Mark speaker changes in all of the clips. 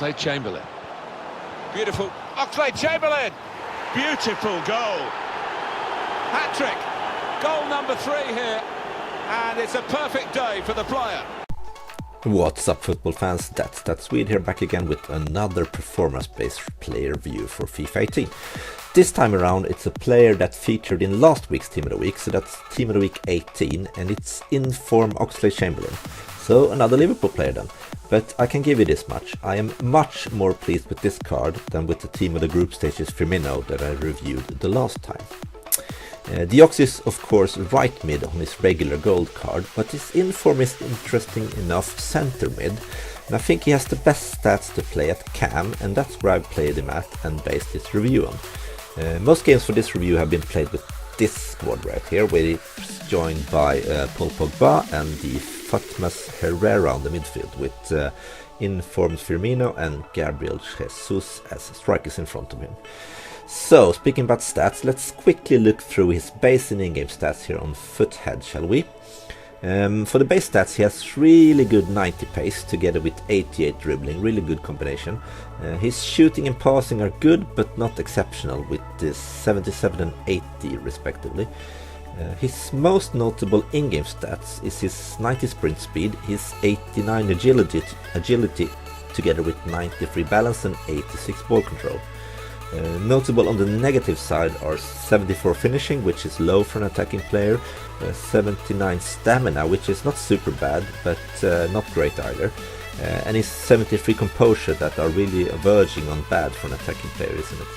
Speaker 1: Oxlade-Chamberlain. Beautiful Oxlade-Chamberlain. Beautiful goal. Hat-trick. Goal number 3 here. And it's a perfect day for the player.
Speaker 2: What's up, football fans? That's Swede here, back again with another performance-based player review for FIFA 18. This time around it's a player that featured in last week's Team of the Week, so that's Team of the Week 18, and it's In Form Oxlade-Chamberlain. So another Liverpool player then. But I can give you this much: I am much more pleased with this card than with the Team of the Group Stages Firmino that I reviewed the last time. The Ox is of course right mid on his regular gold card, but his inform is interesting enough centre mid, and I think he has the best stats to play at chem, and that's where I've played him at and based this review on. Most games for this review have been played with this squad right here, where it's joined by Paul Pogba and the Fatmas Herrera on the midfield, with informed Firmino and Gabriel Jesus as strikers in front of him. So, speaking about stats, let's quickly look through his base and in-game stats here on Foothead, shall we? For the base stats, he has really good 90 pace together with 88 dribbling, really good combination. His shooting and passing are good but not exceptional, with the 77 and 80 respectively. His most notable in-game stats is his 90 sprint speed, his 89 agility together with 93 balance and 86 ball control. Notable on the negative side are 74 finishing, which is low for an attacking player, 79 stamina, which is not super bad but not great either, and his 73 composure, that are really verging on bad for an attacking player, isn't it?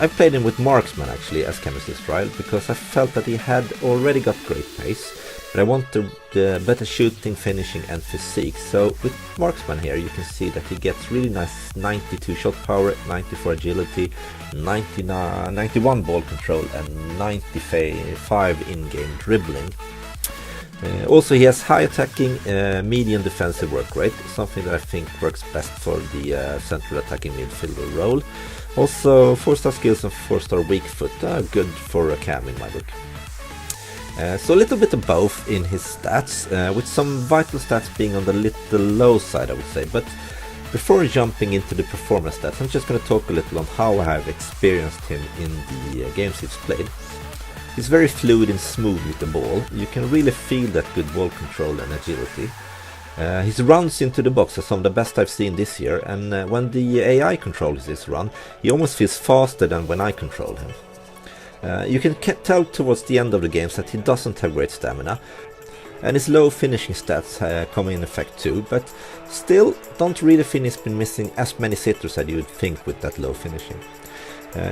Speaker 2: I played him with Marksman actually as chemistry trial, because I felt that he had already got great pace, but I wanted better shooting, finishing and physique. So with Marksman here you can see that he gets really nice 92 shot power, 94 agility, 91 ball control and 95 in-game dribbling. Also he has high attacking, medium defensive work rate, something that I think works best for the central attacking midfielder role. Also 4-star skills and 4-star weak foot, good for a cam in my book. So a little bit of both in his stats, with some vital stats being on the little low side, I would say. But before jumping into the performance stats, I'm just going to talk a little on how I have experienced him in the games he's played. He's very fluid and smooth with the ball. You can really feel that good ball control and agility. His runs into the box are some of the best I've seen this year, and when the AI controls his run, he almost feels faster than when I control him. You can tell towards the end of the games that he doesn't have great stamina, and his low finishing stats come in effect too, but still don't really think he's been missing as many sitters as you would think with that low finishing.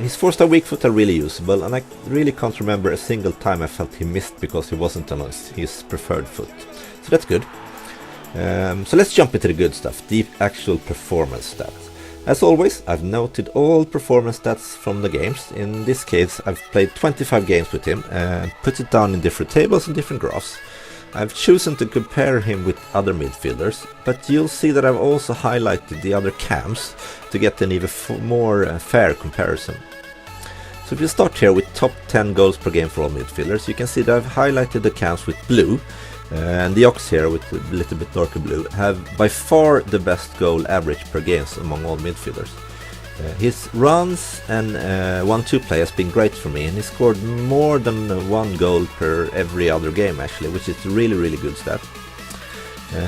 Speaker 2: His 4-star weak foot are really usable, and I really can't remember a single time I felt he missed because he wasn't on his preferred foot, so that's good. So let's jump into the good stuff, the actual performance stats. As always, I've noted all performance stats from the games. In this case, I've played 25 games with him and put it down in different tables and different graphs. I've chosen to compare him with other midfielders, but you'll see that I've also highlighted the other cams to get an even more fair comparison. So if you start here with top 10 goals per game for all midfielders, you can see that I've highlighted the cams with blue, and the Ox here with a little bit darker blue have by far the best goal average per games among all midfielders. His runs and 1-2 play has been great for me, and he scored more than 1 goal per every other game actually, which is really good stat.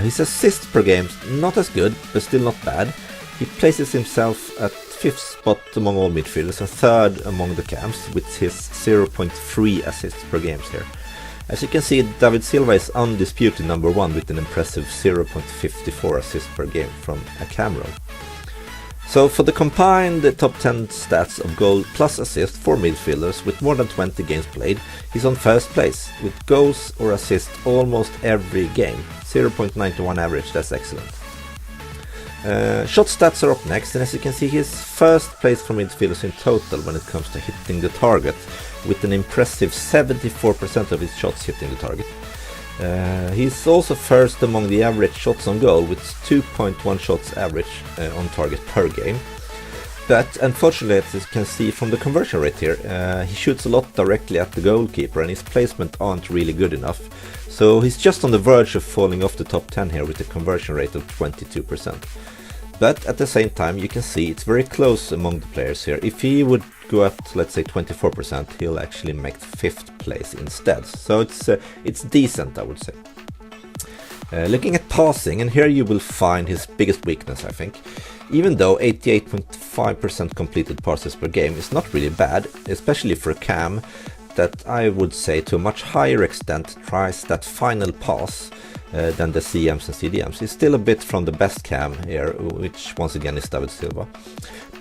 Speaker 2: His assists per game, not as good but still not bad. He places himself at 5th spot among all midfielders and 3rd among the cams with his 0.3 assists per game here. As you can see, David Silva is undisputed number 1 with an impressive 0.54 assists per game from a cam role. So for the combined top 10 stats of goal plus assist for midfielders with more than 20 games played, he's on first place with goals or assists almost every game. 0.91 average, that's excellent. Shot stats are up next, and as you can see, he is first place for midfielders in total when it comes to hitting the target, with an impressive 74% of his shots hitting the target. He's also first among the average shots on goal with 2.1 shots average on target per game. But unfortunately, as you can see from the conversion rate here, he shoots a lot directly at the goalkeeper and his placement aren't really good enough. So he's just on the verge of falling off the top 10 here with a conversion rate of 22%. But at the same time, you can see it's very close among the players here. If he would go at, let's say, 24%, he'll actually make 5th place instead. So it's decent, I would say. Looking at passing, and here you will find his biggest weakness, I think. Even though 88.5% completed passes per game is not really bad, especially for a cam that I would say to a much higher extent tries that final pass than the CMs and CDMs. He's still a bit from the best cam here, which once again is David Silva.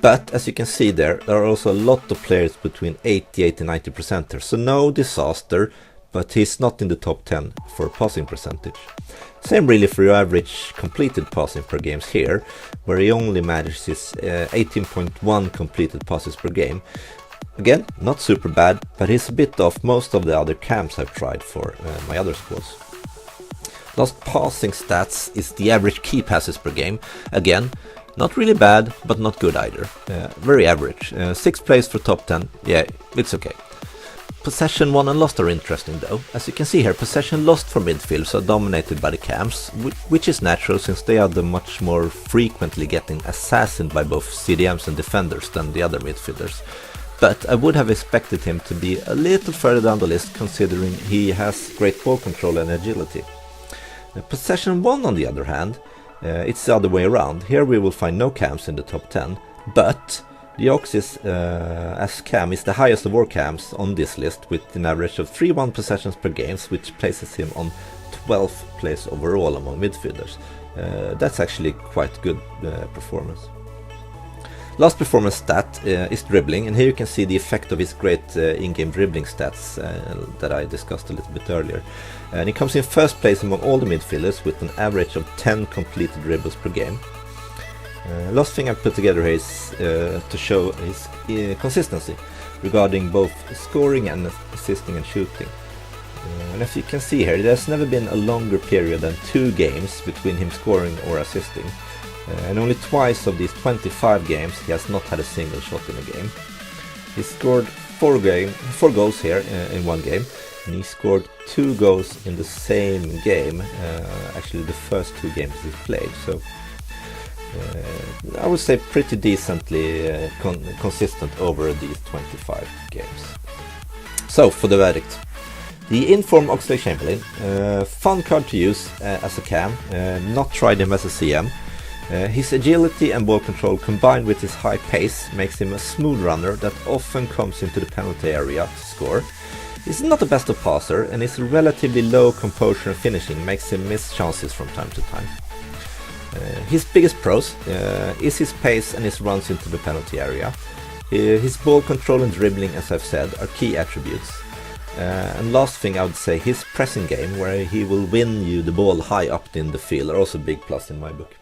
Speaker 2: But as you can see there are also a lot of players between 88 and 90% here, so no disaster, but he's not in the top 10 for passing percentage. Same really for your average completed passing per games here, where he only manages 18.1 completed passes per game. Again, not super bad, but he's a bit off most of the other cams I've tried for my other squads. Last passing stats is the average key passes per game. Again, not really bad, but not good either. Very average. 6th place for top 10, yeah, it's okay. Possession won and lost are interesting though. As you can see here, possession lost for midfielders are dominated by the cams, which is natural since they are the much more frequently getting assassinated by both CDMs and defenders than the other midfielders. But I would have expected him to be a little further down the list considering he has great ball control and agility. Possession won on the other hand, it's the other way around. Here we will find no cams in the top 10, but the Oxys as cam is the highest of all cams on this list with an average of 3-1 possessions per game, which places him on 12th place overall among midfielders. That's actually quite good performance. Last performance stat is dribbling, and here you can see the effect of his great in-game dribbling stats that I discussed a little bit earlier. And he comes in 1st place among all the midfielders with an average of 10 completed dribbles per game. Last thing I've put together here is to show his consistency regarding both scoring and assisting and shooting. And as you can see here, there's never been a longer period than 2 games between him scoring or assisting. And only twice of these 25 games he has not had a single shot in a game. He scored 4 goals here in one game, and he scored 2 goals in the same game, actually the first 2 games he's played. So I would say pretty decently consistent over these 25 games. So for the verdict. The In Form Oxlade-Chamberlain, fun card to use as a cam, not tried him as a CM. His agility and ball control combined with his high pace makes him a smooth runner that often comes into the penalty area to score. He's not the best of passer, and his relatively low composure and finishing makes him miss chances from time to time. His biggest pros is his pace and his runs into the penalty area. His ball control and dribbling, as I've said, are key attributes. And last thing I would say, his pressing game, where he will win you the ball high up in the field, are also a big plus in my book.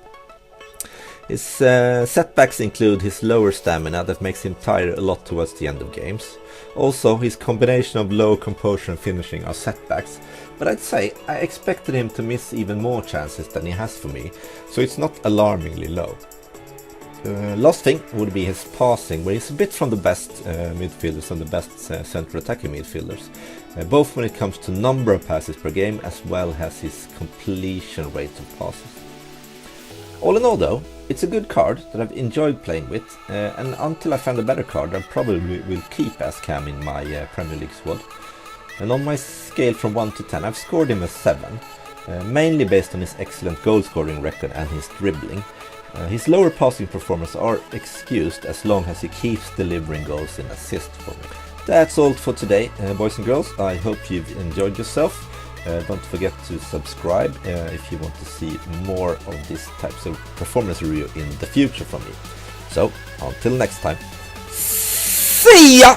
Speaker 2: His setbacks include his lower stamina that makes him tire a lot towards the end of games. Also, his combination of low composure and finishing are setbacks, but I'd say I expected him to miss even more chances than he has for me, so it's not alarmingly low. Last thing would be his passing, where he's a bit from the best midfielders and the best central attacking midfielders, both when it comes to number of passes per game as well as his completion rate of passes. All in all though, it's a good card that I've enjoyed playing with, and until I find a better card I probably will keep as cam in my Premier League squad. And on my scale from 1 to 10 I've scored him a 7, mainly based on his excellent goal scoring record and his dribbling. His lower passing performance are excused as long as he keeps delivering goals and assists for me. That's all for today, boys and girls. I hope you've enjoyed yourself. Don't forget to subscribe if you want to see more of these types of performance review in the future from me. So, until next time, see ya!